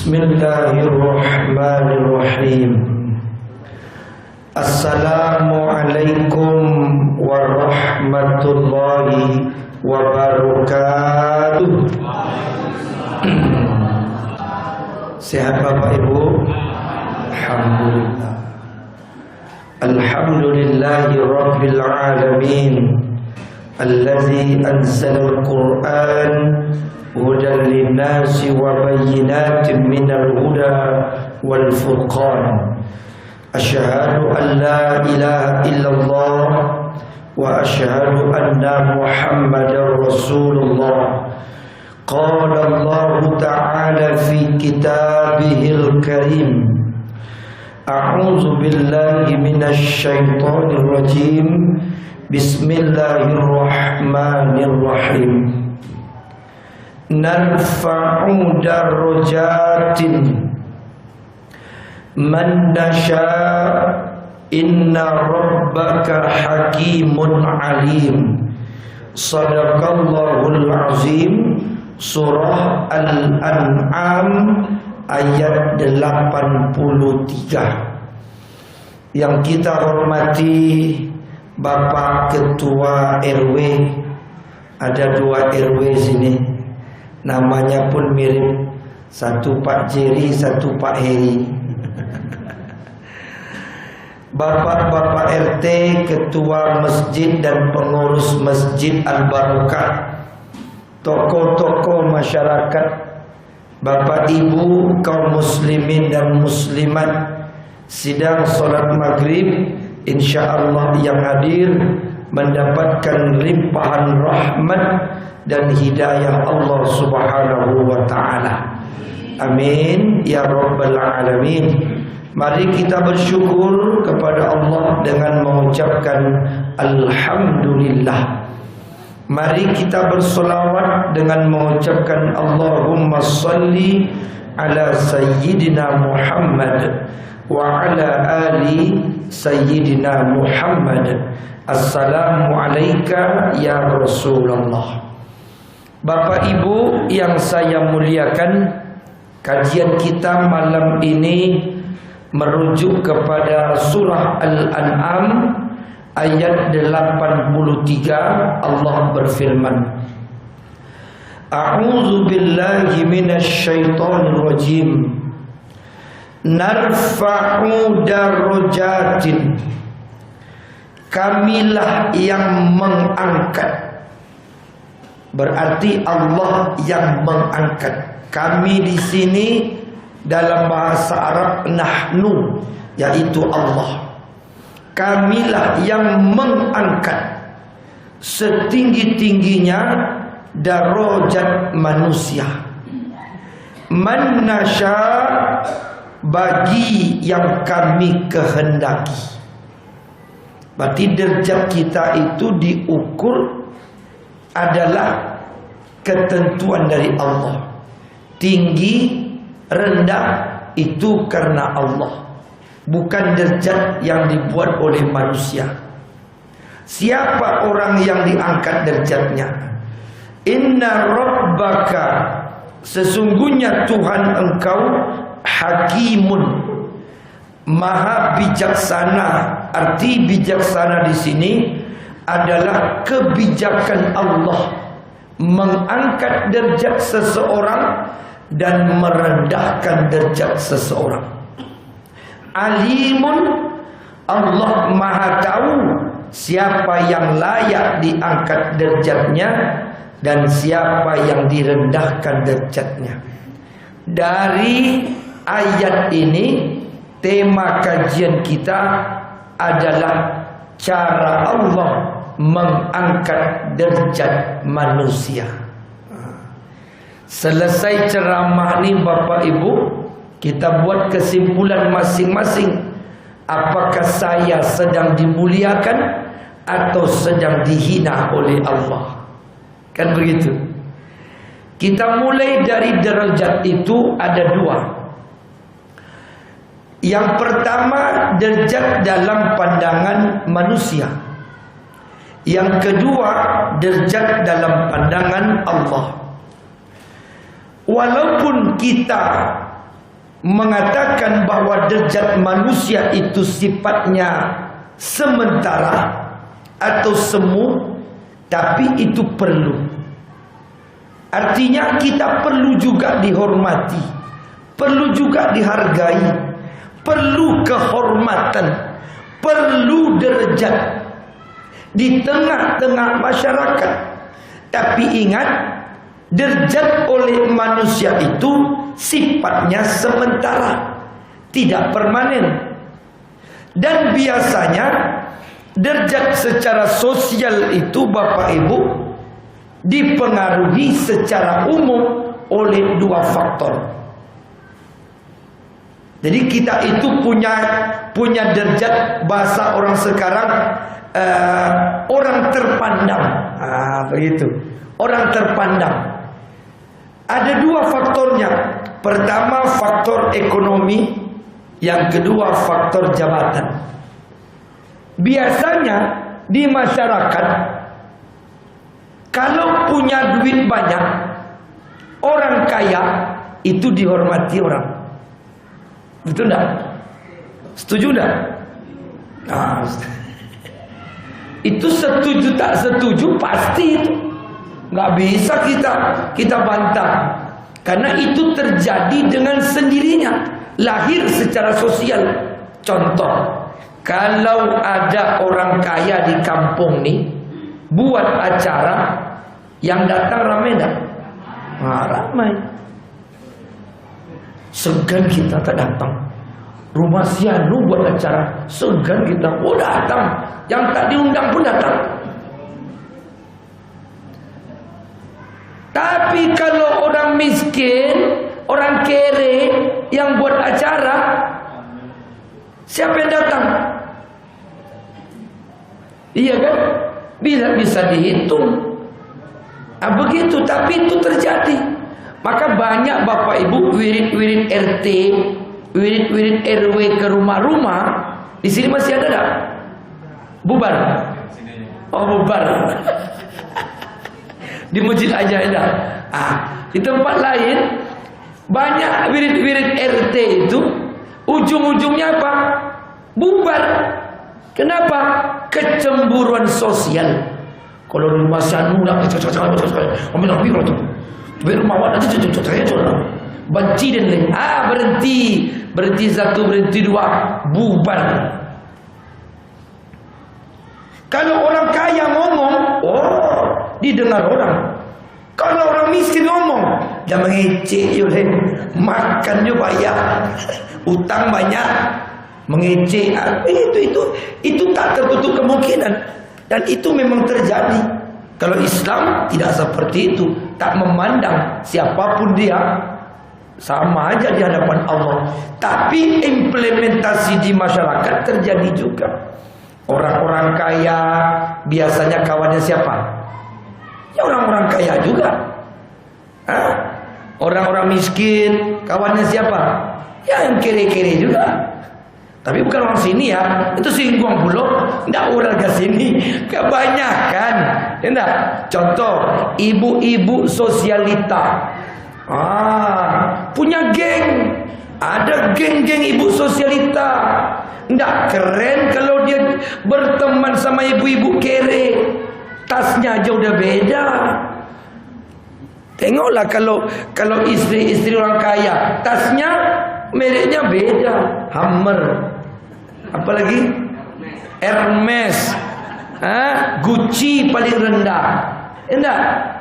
Bismillahirrahmanirrahim. Assalamualaikum warahmatullahi wabarakatuh. Sehat Bapak Ibu? Alhamdulillah. Alhamdulillahi rabbil alamin, allazi anzalal Qur'an hudan linnasi wa bayyinatin minal huda wal furqan. Asyhadu an la ilaha illallah wa asyhadu anna Muhammadar Rasulullah. Qala Allah Ta'ala fi kitabihil karim. A'udzu billahi minasy syaithanir rajim. Bismillahirrahmanirrahim. Narfa'u darajatin man nasha, inna rabbaka hakimun alim. Sadaqallahul azim. Surah Al-An'am ayat 83. Yang kita hormati Bapak Ketua RW, ada 2 RW sini, namanya pun mirip, satu Pak Jerry, satu Pak Heri. Bapak-bapak RT, ketua masjid dan pengurus Masjid Al-Barakah, tokoh-tokoh masyarakat, Bapak Ibu kaum muslimin dan muslimat, sidang salat maghrib insyaallah yang hadir mendapatkan limpahan rahmat dan hidayah Allah Subhanahu wa taala. Amin ya rabbal alamin. Mari kita bersyukur kepada Allah dengan mengucapkan alhamdulillah. Mari kita bersolawat dengan mengucapkan Allahumma salli ala Sayyidina Muhammad wa ala ali Sayyidina Muhammad. Assalamu alayka ya Rasulullah. Bapak Ibu yang saya muliakan, kajian kita malam ini merujuk kepada surah Al-An'am ayat 83. Allah berfirman, A'udzu billahi minasy syaithanir rajim. Narfa'u darajatin. Kamilah yang mengangkat. Berarti Allah yang mengangkat. Kami di sini dalam bahasa Arab nahnu, yaitu Allah. Kamilah yang mengangkat setinggi-tingginya darajat manusia. Man nasya, bagi yang kami kehendaki. Berarti derajat kita itu diukur adalah ketentuan dari Allah. Tinggi, rendah itu karena Allah, bukan derajat yang dibuat oleh manusia. Siapa orang yang diangkat derajatnya? Inna rabbaka, sesungguhnya Tuhan engkau hakimun, maha bijaksana. Arti bijaksana di sini adalah kebijakan Allah mengangkat derajat seseorang dan merendahkan derajat seseorang. Alimun, Allah maha tahu siapa yang layak diangkat derajatnya dan siapa yang direndahkan derajatnya. Dari ayat ini tema kajian kita adalah cara Allah mengangkat derajat manusia. Selesai ceramah ni Bapak Ibu, kita buat kesimpulan masing-masing. Apakah saya sedang dimuliakan atau sedang dihina oleh Allah? Kan begitu. Kita mulai dari derajat itu ada 2. Yang pertama derajat dalam pandangan manusia. Yang kedua derajat dalam pandangan Allah. Walaupun kita mengatakan bahwa derajat manusia itu sifatnya sementara atau semu, tapi itu perlu. Artinya kita perlu juga dihormati, perlu juga dihargai, perlu kehormatan, perlu derajat di tengah-tengah masyarakat. Tapi ingat, derajat oleh manusia itu sifatnya sementara, tidak permanen. Dan biasanya derajat secara sosial itu Bapak Ibu dipengaruhi secara umum oleh dua faktor. Jadi kita itu punya derajat, bahasa orang sekarang orang terpandang. Begitu. Orang terpandang. Ada dua faktornya. Pertama faktor ekonomi, yang kedua faktor jabatan. Biasanya di masyarakat, kalau punya duit banyak, orang kaya itu dihormati orang. Betul enggak? Setuju enggak? Itu setuju tak setuju pasti itu. Nggak bisa kita bantah, karena itu terjadi dengan sendirinya, lahir secara sosial. Contoh, kalau ada orang kaya di kampung nih buat acara, yang datang ramai enggak? Ramai. Segan kita tak datang. Rumah si Anu buat acara, segan kita, datang. Yang tak diundang pun datang. Tapi kalau orang miskin, orang kere yang buat acara, siapa yang datang? Iya kan? Bisa dihitung. Begitu, tapi itu terjadi. Maka banyak Bapak Ibu wirid-wirid RT, wirid-wirid RW ke rumah-rumah. Di sini masih ada enggak? Bubar. Bubar. Di masjid aja ada. Di tempat lain banyak wirid-wirid RT itu ujung-ujungnya apa? Bubar. Kenapa? Kecemburuan sosial. Kalau di rumah Sanu benci dan lain. Berhenti satu, berhenti dua, bubar. Kalau orang kaya ngomong, didengar orang. Kalau orang miskin ngomong, dia mengecek, makan juga bayar, utang banyak, mengecek. Itu tak tertutup kemungkinan, dan itu memang terjadi. Kalau Islam tidak seperti itu, tak memandang siapapun dia, sama aja di hadapan Allah. Tapi implementasi di masyarakat terjadi juga. Orang-orang kaya biasanya kawannya siapa? Ya orang-orang kaya juga. Orang-orang miskin kawannya siapa? Ya yang kere-kere juga. Tapi bukan orang sini ya. Itu singgung pula. Nggak orang ke sini. Kebanyakan. Ya, contoh, ibu-ibu sosialita. Punya geng. Ada geng-geng ibu sosialita. Nggak keren kalau dia berteman sama ibu-ibu kere. Tasnya aja udah beda. Tengoklah kalau istri-istri orang kaya, tasnya mereknya beda. Hammer, apalagi Hermes, Gucci paling rendah. Enggak,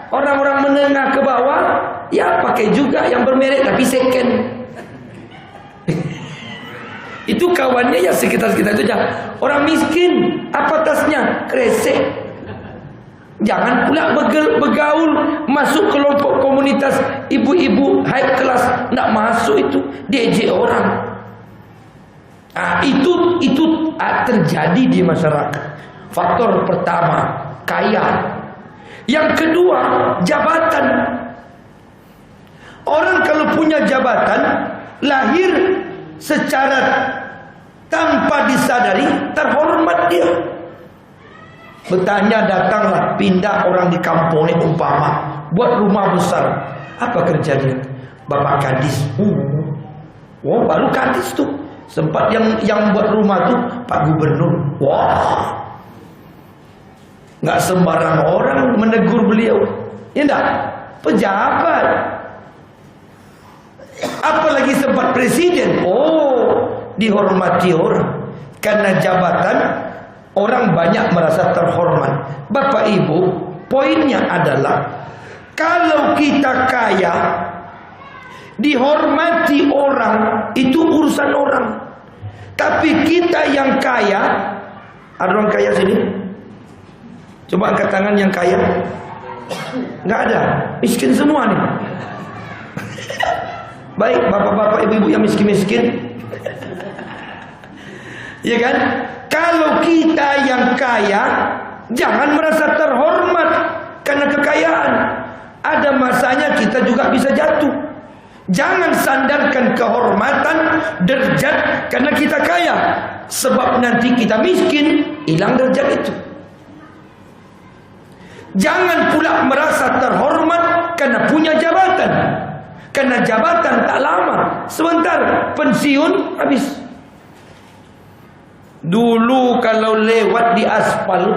orang-orang menengah ke bawah ya pakai juga yang bermerek tapi second. Itu kawannya ya sekitar-sekitar itu aja. Orang miskin, apa tasnya? Kresek. Jangan pula bergaul masuk kelompok komunitas ibu-ibu high class, nggak masuk itu, diejek orang. Itu terjadi di masyarakat. Faktor pertama, kaya. Yang kedua, jabatan. Orang kalau punya jabatan, lahir secara tanpa disadari terhormat dia. Bertanya, datanglah pindah orang di kampung ini umpama buat rumah besar. Apa kerja dia? Bapak kadis. Wah, baru Kadis tuh. Sempat yang buat rumah tuh Pak Gubernur. Wah, nggak sembarang orang menegur beliau. Ya enggak? Pejabat. Apalagi sempat presiden. Oh, dihormati orang. Karena jabatan, orang banyak merasa terhormat. Bapak Ibu, poinnya adalah kalau kita kaya, dihormati orang, itu urusan orang. Tapi kita yang kaya, ada orang kaya sini? Coba angkat tangan yang kaya. Nggak ada, miskin semua nih. Baik, bapak-bapak, ibu-ibu yang miskin-miskin, ya kan? Kalau kita yang kaya, jangan merasa terhormat karena kekayaan. Ada masanya kita juga bisa jatuh. Jangan sandarkan kehormatan, derajat karena kita kaya. Sebab nanti kita miskin, hilang derajat itu. Jangan pula merasa terhormat karena punya jabatan. Karena jabatan tak lama, sebentar pensiun habis. Dulu kalau lewat di aspal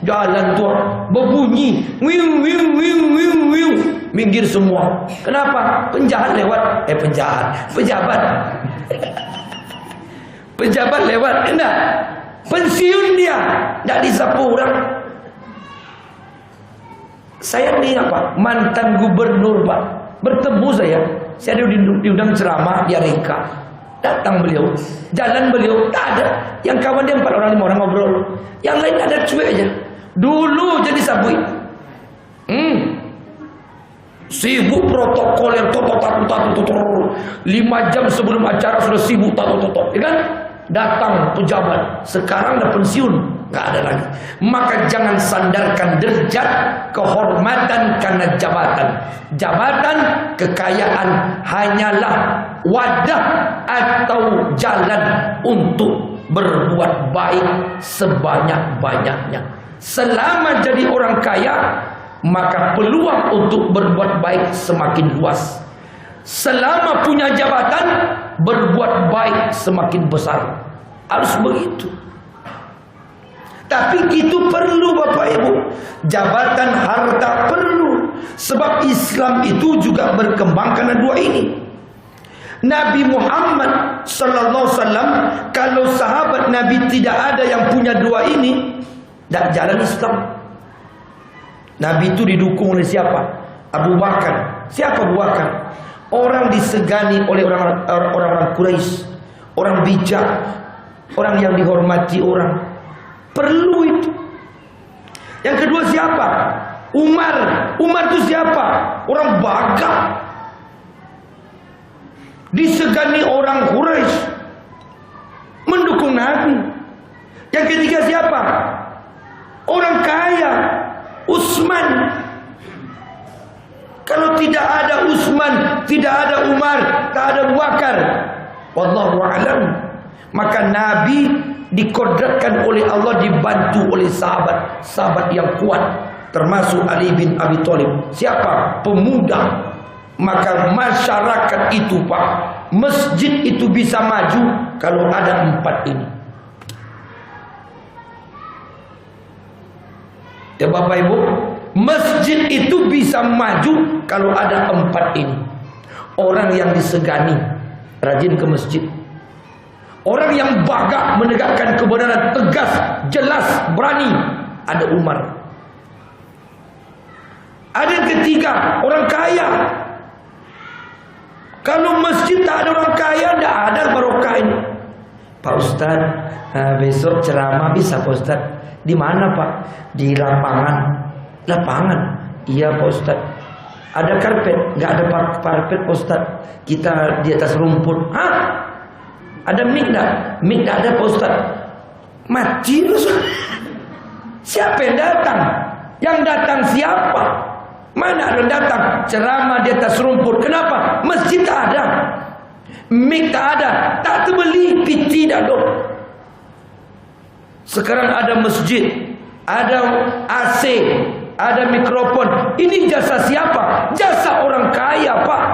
jalan tua berbunyi, wiu wiu wiu wiu wiu, minggir semua. Kenapa? Penjahat lewat. Pejabat. Pejabat lewat, enggak. Pensiun dia, enggak disapu orang. Saya ni apa? Mantan gubernur, Pak. Bertemu saya diundang ceramah di Aringka. Datang beliau, jalan beliau tak ada. Yang kawan dia 4 orang 5 orang ngobrol. Yang lain ada cuek aja. Dulu jadi sabui. Sibuk protokol yang totot 5 jam sebelum acara sudah sibuk totot, ya kan? Datang pejabat, sekarang dah pensiun, nggak ada lagi. Maka jangan sandarkan derajat, kehormatan karena jabatan. Jabatan, kekayaan hanyalah wadah atau jalan untuk berbuat baik sebanyak-banyaknya. Selama jadi orang kaya, maka peluang untuk berbuat baik semakin luas. Selama punya jabatan, berbuat baik semakin besar. Harus begitu. Tapi itu perlu Bapak Ibu. Jabatan, harta perlu. Sebab Islam itu juga berkembang karena dua ini. Nabi Muhammad sallallahu alaihi wasallam, kalau sahabat Nabi tidak ada yang punya dua ini, tak jalan Islam. Nabi itu didukung oleh siapa? Abu Bakar. Siapa Abu Bakar? Orang disegani oleh orang-orang Quraisy, orang bijak, orang yang dihormati orang. Perlu itu. Yang kedua siapa? Umar. Umar itu siapa? Orang bagah. Disegani orang Quraisy, mendukung Nabi. Yang ketiga siapa? Orang kaya, Utsman. Kalau tidak ada Utsman, tidak ada Umar, tak ada Abu Bakar, wallahu a'lam. Maka Nabi dikodratkan oleh Allah, dibantu oleh sahabat yang kuat, termasuk Ali bin Abi Thalib. Siapa? Pemuda. Maka masyarakat itu, Pak, masjid itu bisa maju kalau ada 4 ini. Ya Bapak Ibu, masjid itu bisa maju kalau ada 4 ini. Orang yang disegani, rajin ke masjid. Orang yang bagah menegakkan kebenaran, tegas, jelas, berani, ada Umar. Ada yang ketiga, orang kaya. Kalau masjid tak ada orang kaya, tidak ada barokah ini. Pak Ustaz, besok ceramah bisa Pak Ustaz? Di mana Pak? Di lapangan. Lapangan? Iya Pak Ustaz. Ada karpet? Nggak ada karpet Pak Ustaz. Kita di atas rumput. Hah? Ada mic nggak? Mic nggak ada Pak Ustaz. Mati Ustaz. Siapa yang datang? Yang datang siapa? Mana ada datang? Ceramah di atas rumput. Kenapa? Masjid tak ada, mic tak ada, tak terbeli, PT tak ada. Sekarang ada masjid, ada AC, ada mikrofon. Ini jasa siapa? Jasa orang kaya, Pak.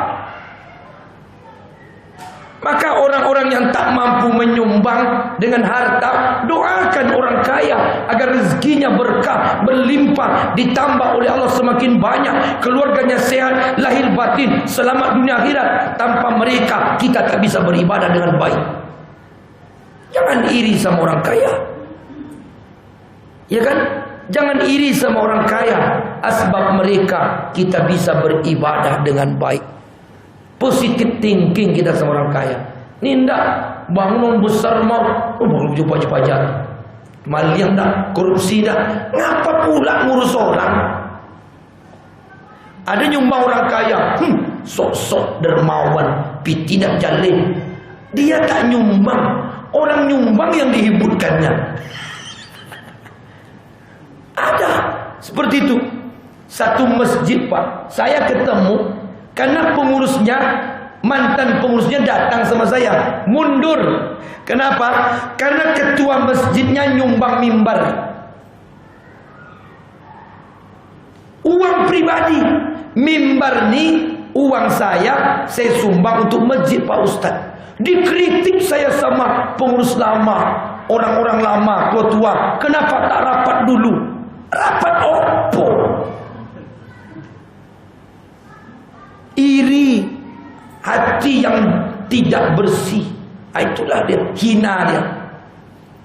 Maka orang-orang yang tak mampu menyumbang dengan harta, doakan orang kaya agar rezekinya berkah, berlimpah, ditambah oleh Allah semakin banyak, keluarganya sehat, lahir batin, selamat dunia akhirat. Tanpa mereka kita tak bisa beribadah dengan baik. Jangan iri sama orang kaya, ya kan? Jangan iri sama orang kaya. Asbab mereka kita bisa beribadah dengan baik. Positive thinking kita sama orang kaya. Ini enggak bangun besar mau jumpa pajak, malian dah, korupsi dah. Ngapa pula ngurus orang? Ada nyumbang orang kaya, sok-sok dermawan, tapi tidak jalin. Dia tak nyumbang, orang nyumbang yang dihibutkannya. Ada seperti itu. Satu masjid, Pak, saya ketemu. Karena pengurusnya, mantan pengurusnya datang sama saya, mundur. Kenapa? Karena ketua masjidnya nyumbang mimbar. Uang pribadi. Mimbar ni uang saya sumbang untuk masjid Pak Ustaz. Dikritik saya sama pengurus lama, orang-orang lama, tua-tua. Kenapa tak rapat dulu? Rapat opo? Iri, hati yang tidak bersih, itulah dia, hina dia.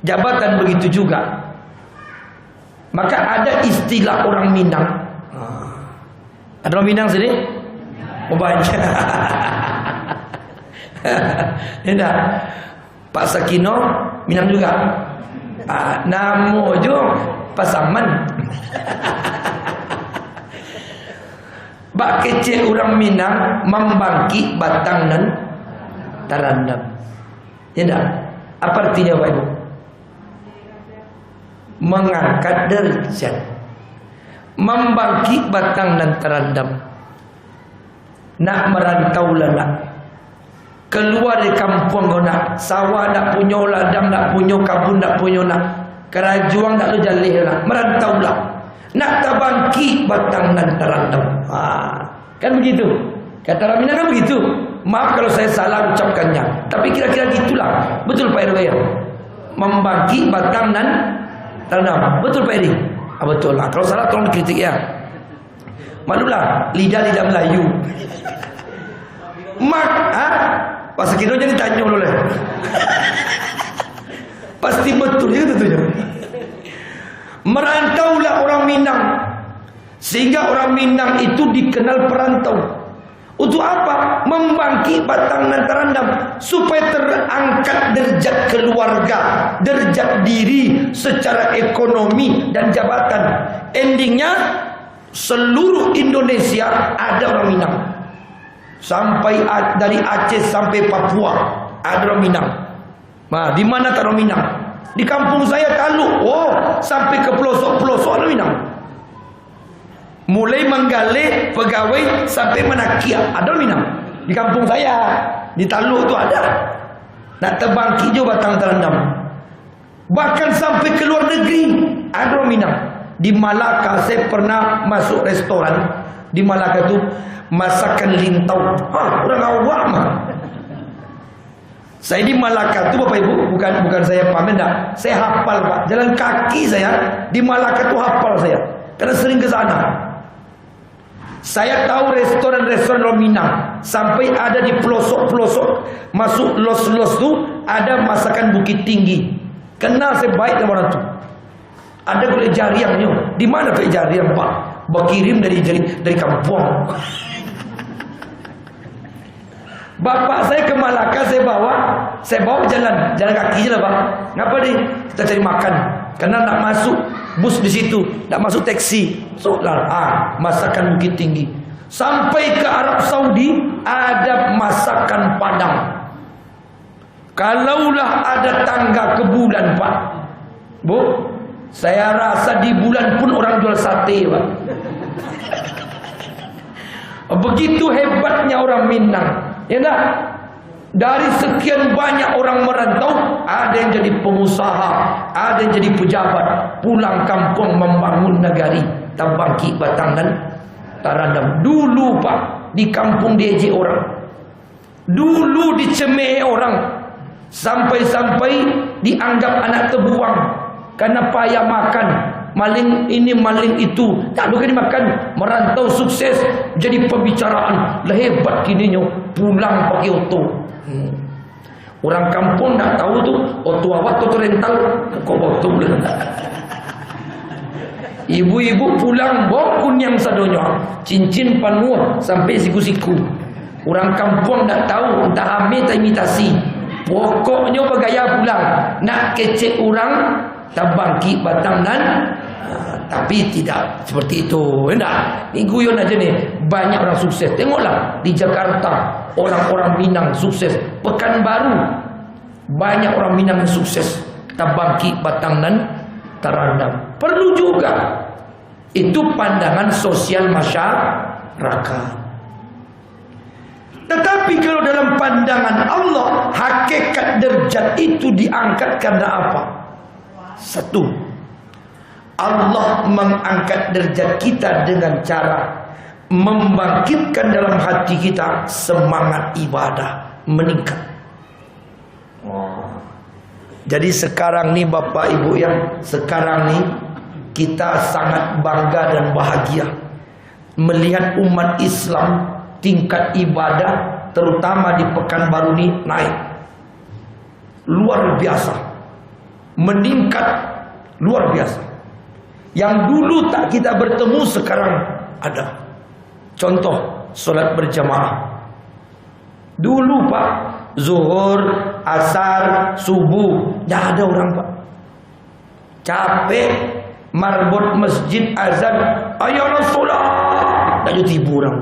Jabatan begitu juga. Maka ada istilah orang Minang. Ada orang Minang sini? Oh banyak. Tidak. Pak Sakino Minang juga. Namo jo Pasaman. Bak kecil orang Minang membangkit batang dan tarandam. Ya tak? Apa artinya Pak Ibu? Mengangkat derajat. Membangkit batang dan tarandam. Nak merantau lah nak. Keluar dari kampung kau nak. Sawah nak punya, ladang nak punya, kabun nak punya nak. Kerajuang nak lu jalih lah. Merantau lah. Nak tabangki batang dan tarandam. Kan begitu. Kata orang Minang kan begitu. Maaf kalau saya salah ucapkannya, tapi kira-kira gitulah. Betul Pak RW? Membangki batang dan tarandam. Betul Pak RW? Betul lah. Kalau salah tolong dikritik ya. Malulah lidah-lidah Melayu. Pak Sekino jadi tanya oleh. Pasti betul ya tentunya. Merantaulah orang Minang, sehingga orang Minang itu dikenal perantau. Untuk apa? Membangkit batang dan tarandam, supaya terangkat derajat keluarga, derajat diri secara ekonomi dan jabatan. Endingnya seluruh Indonesia ada orang Minang. Sampai dari Aceh sampai Papua ada orang Minang. Nah, di mana tak orang Minang? Di kampung saya Taluk, sampai ke pelosok-pelosok ada Minang. Mulai menggali pegawai sampai menakia ada Minang. Di kampung saya, di Taluk tu ada. Nak terbangkit je batang tarandam. Bahkan sampai ke luar negeri ada orang Minang. Di Malaka saya pernah masuk restoran. Di Malaka tu masakan lintau. Orang awam. Saya di Malaka tu Bapak Ibu, bukan saya pamer dah. Saya hafal Pak. Jalan kaki saya di Malaka tu hafal saya. Karena sering ke sana. Saya tahu restoran-restoran orang Minang. Sampai ada di pelosok-pelosok, masuk los-los tu ada masakan Bukit Tinggi. Kenal saya baik dengan orang tu. Ada kulit jariangnya. Di mana kulit jariang Pak? Berkirim dari kampung. Bapak saya ke Malaka, saya bawa jalan kaki je lah Pak. Ngapa ni? Kita cari makan. Karena nak masuk bus di situ, nak masuk taksi. So masakan Bukit Tinggi. Sampai ke Arab Saudi ada masakan Padang. Kalaulah ada tangga ke bulan Pak, Bu, saya rasa di bulan pun orang jual sate Pak. Begitu hebatnya orang Minang. Ya tak? Dari sekian banyak orang merantau, ada yang jadi pengusaha, ada yang jadi pejabat, pulang kampung membangun negari, terbangkit batang dan tarandam. Dulu Pak, di kampung diejek orang. Dulu dicemeh orang, sampai-sampai dianggap anak terbuang karena payah makan. Maling ini, maling itu, tak boleh dimakan. Merantau sukses, jadi pembicaraan. Lah hebat kininya, pulang pakai oto. Orang kampung tak tahu tu, oto awak tu rental, kok oto pula. Ibu-ibu pulang bawa kunyang sadonya, cincin panuh sampai siku-siku. Orang kampung tak tahu, entah ambil tak imitasi. Pokoknya bergaya pulang, nak kecek orang, tak bangkit batang nan. Tapi tidak seperti itu. Enggak, ini guyon aja nih. Banyak orang sukses. Tengoklah di Jakarta, orang-orang Minang sukses. Pekanbaru, banyak orang Minang yang sukses. Tak bangkit batang nan terandam. Perlu juga. Itu pandangan sosial masyarakat. Tetapi kalau dalam pandangan Allah, hakikat derajat itu diangkat karena apa? Satu, Allah mengangkat derajat kita dengan cara membangkitkan dalam hati kita semangat ibadah meningkat. Jadi sekarang ni Bapak Ibu yang sekarang ni kita sangat bangga dan bahagia melihat umat Islam tingkat ibadah terutama di Pekanbaru ni naik luar biasa, meningkat luar biasa. Yang dulu tak kita bertemu sekarang ada. Contoh solat berjamaah. Dulu Pak, zuhur, asar, subuh, tak ada orang Pak. Capek marbot masjid azan, ayo solat, tak jadi tibu orang.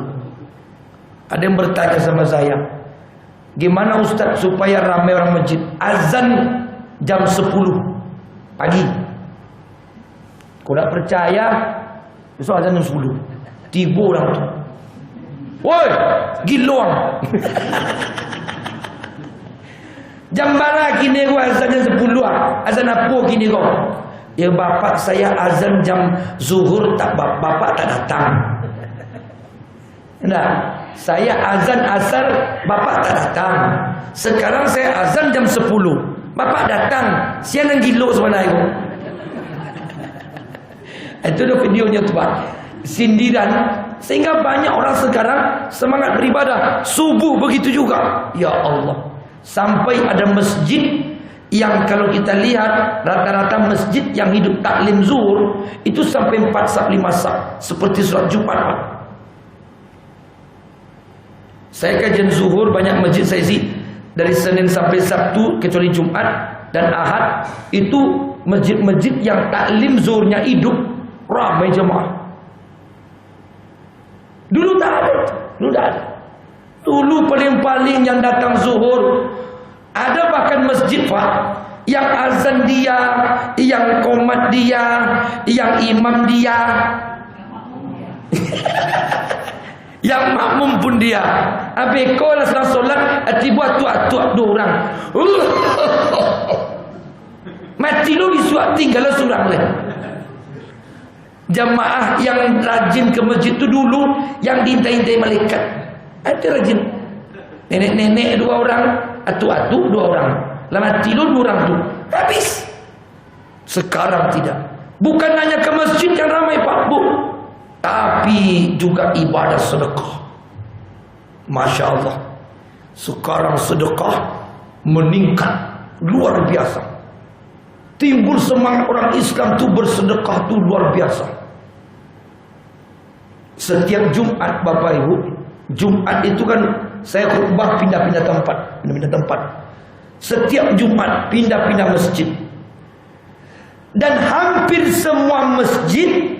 Ada yang bertanya sama saya, gimana Ustaz supaya ramai orang masjid? Azan jam 10 pagi. Kau tak percaya, besok azan jam 10. Tiba orang tu. Woi, giluang. Jam mana kini kau azan jam 10 ah? Azan apa kini kau? Ya bapak saya azan jam zuhur, tak bapak tak datang. Nah, saya azan asar, bapak tak datang. Sekarang saya azan jam 10, bapak datang. Siang yang gilo sebenarnya. Itu ada videonya tu Pak, sindiran. Sehingga banyak orang sekarang semangat beribadah. Subuh begitu juga. Ya Allah, sampai ada masjid yang kalau kita lihat rata-rata masjid yang hidup taklim zuhur itu sampai 4 saf 5 saf seperti sholat Jumat Pak. Saya kajian zuhur banyak masjid saya isi dari Senin sampai Sabtu kecuali Jumat dan Ahad, itu masjid-masjid yang taklim zuhurnya hidup ramai jemaah. Dulu tak ada. Dulu paling-paling yang datang zuhur, ada bahkan masjid Pak, yang azan dia, yang qomat dia, yang imam dia, yang makmum pun dia. Habis kau lah sedang solat, tiba atu-atu dua orang. Mati lu disuat tinggal seorang lah. Jamaah yang rajin ke masjid tu dulu yang diintai-intai malaikat. Ada rajin. Nenek-nenek 2 orang, atu-atu 2 orang. Lama tidur 2 orang tu. Habis. Sekarang tidak. Bukan hanya ke masjid yang ramai Pak Bu, tapi juga ibadah sedekah. Masya Allah. Sekarang sedekah meningkat luar biasa. Timbul semangat orang Islam tu bersedekah tu luar biasa. Setiap Jumat Bapak Ibu, Jumat itu kan saya khutbah pindah-pindah tempat. Setiap Jumat pindah-pindah masjid. Dan hampir semua masjid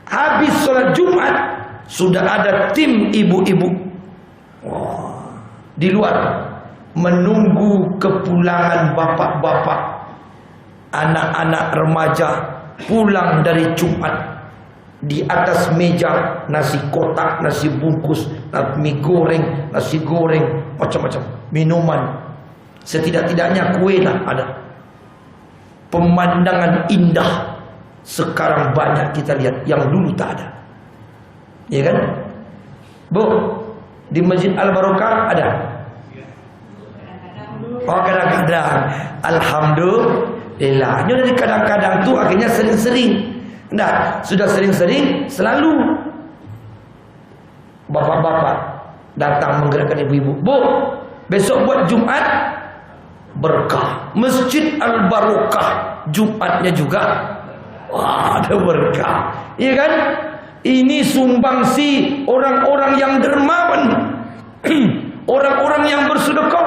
habis sholat Jumat sudah ada tim ibu-ibu di luar menunggu kepulangan bapak-bapak, anak-anak remaja pulang dari Jumat. Di atas meja nasi kotak, nasi bungkus, mie goreng, nasi goreng, macam-macam minuman. Setidak-tidaknya kue lah ada. Pemandangan indah sekarang banyak kita lihat yang dulu tak ada. Ya kan? Bu, di Masjid Al Barokah ada. Oh kadang-kadang. Alhamdulillah. Ini dari kadang-kadang tu akhirnya sering-sering. Nah, sudah sering-sering selalu bapak-bapak datang menggerakkan ibu-ibu. Bu, besok buat Jumat berkah. Masjid Al-Barokah. Jumatnya juga wah, ada berkah. Iya kan? Ini sumbangsi orang-orang yang dermawan. Orang-orang yang bersedekah.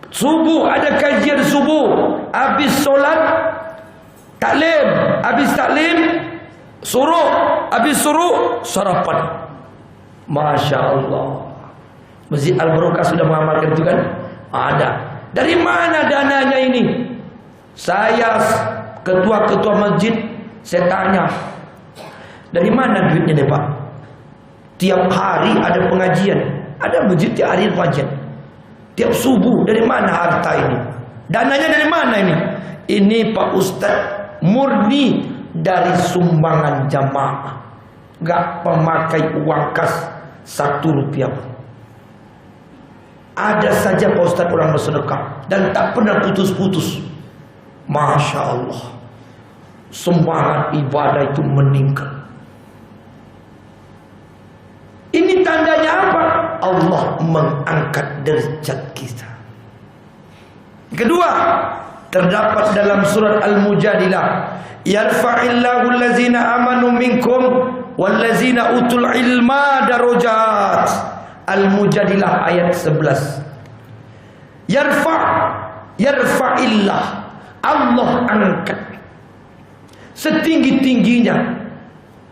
Subuh ada kajian subuh, habis solat taklim, habis taklim suruh, habis suruh sarapan. Masya Allah. Masjid Al-Barokah sudah mengamalkan itu kan? Ada. Dari mana dananya ini? Saya ketua-ketua masjid, saya tanya, dari mana duitnya nih Pak? Tiap hari ada pengajian, ada masjid tiap hari pengajian. Tiap subuh, dari mana harta ini? Dananya dari mana ini? Ini Pak Ustadz murni dari sumbangan jamaah. Gak pemakai uang kas 1 rupiah pun. Ada saja Pak Ustadz orang bersedekah dan tak pernah putus-putus. Masya Allah. Sumbangan ibadah itu meningkat. Ini tandanya apa? Allah mengangkat derajat kita. Kedua, terdapat dalam surat Al-Mujadilah, yarfa'illahu allazina amanu minkum wallazina utul ilma darajat. Al-Mujadilah ayat 11. Yarfa'illah, Allah angkat setinggi-tingginya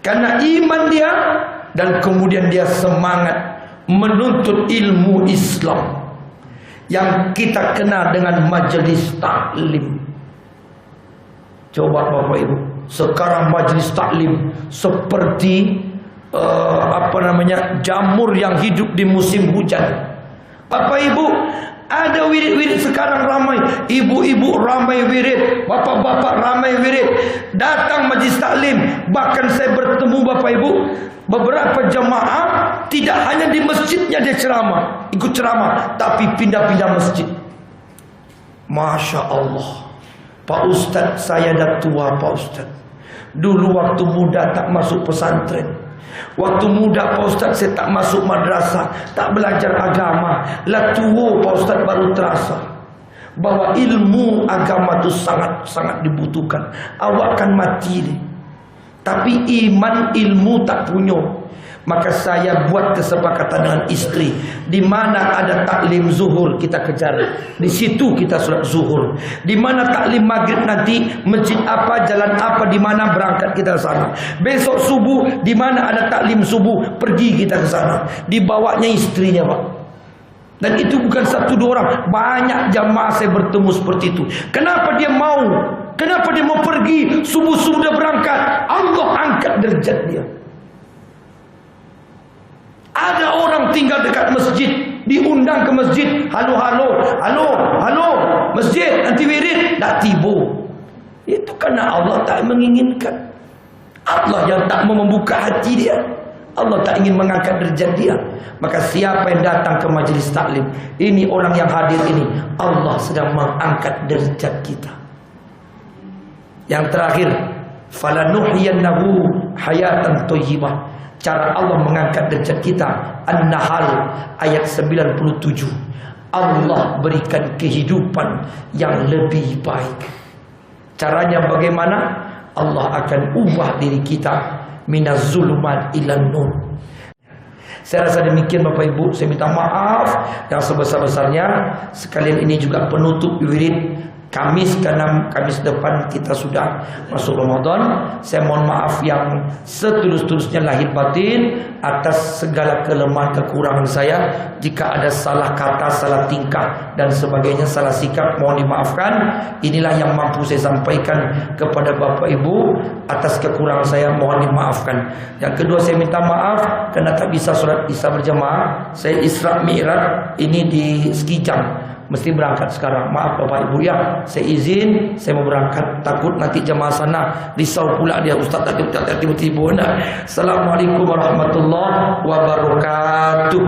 karena iman dia dan kemudian dia semangat menuntut ilmu Islam yang kita kenal dengan majelis taklim. Coba Bapak Ibu, sekarang majelis taklim seperti jamur yang hidup di musim hujan. Bapak Ibu, ada wirid-wirid sekarang ramai, ibu-ibu ramai wirid, bapak-bapak ramai wirid, datang majelis taklim. Bahkan saya bertemu Bapak Ibu, beberapa jemaah tidak hanya di masjidnya dia ceramah, ikut ceramah, tapi pindah-pindah masjid. Masya Allah. Pak Ustadz, saya dah tua Pak Ustadz. Dulu waktu muda tak masuk pesantren. Waktu muda Pak Ustadz saya tak masuk madrasah, tak belajar agama. Lah tua Pak Ustadz baru terasa bahwa ilmu agama itu sangat-sangat dibutuhkan. Awak kan mati deh, tapi iman ilmu tak punya. Maka saya buat kesepakatan dengan istri, di mana ada taklim zuhur kita kejar, di situ kita sholat zuhur. Di mana taklim maghrib nanti masjid apa, jalan apa, di mana berangkat kita ke sana. Besok subuh di mana ada taklim subuh, pergi kita ke sana. Dibawanya istrinya Pak. Dan itu bukan 1-2 orang, banyak jamaah saya bertemu seperti itu. Kenapa dia mau? Kenapa dia mau pergi subuh-subuh dia berangkat? Allah angkat derajat dia. Ada orang tinggal dekat masjid, diundang ke masjid, halo, masjid nanti wirid, tak tiba. Itu karena Allah tak menginginkan. Allah yang tak mau membuka hati dia. Allah tak ingin mengangkat derajat dia. Maka siapa yang datang ke majelis taklim, ini orang yang hadir ini, Allah sedang mengangkat derajat kita. Yang terakhir, falanuhyiyannahu hayatan thayyibah. Cara Allah mengangkat derajat kita, An-Nahl ayat 97. Allah berikan kehidupan yang lebih baik. Caranya bagaimana? Allah akan ubah diri kita minaz zulumat ilan nur. Saya rasa demikian Bapak Ibu. Saya minta maaf yang sebesar-besarnya. Sekalian ini juga penutup wirid Kamis, karena Kamis depan kita sudah masuk Ramadan. Saya mohon maaf yang setulus-tulusnya lahir batin atas segala kelemahan kekurangan saya. Jika ada salah kata, salah tingkah dan sebagainya, salah sikap, mohon dimaafkan. Inilah yang mampu saya sampaikan kepada Bapak Ibu. Atas kekurangan saya mohon dimaafkan. Yang kedua, saya minta maaf karena tak bisa sholat Isya berjamaah. Saya Isra Mi'raj ini di Sekijang, mesti berangkat sekarang. Maaf Bapak Ibu ya, saya izin, saya mau berangkat. Takut nanti jemaah sana risau pula dia, Ustaz tak tiba-tiba. Assalamualaikum warahmatullahi wabarakatuh.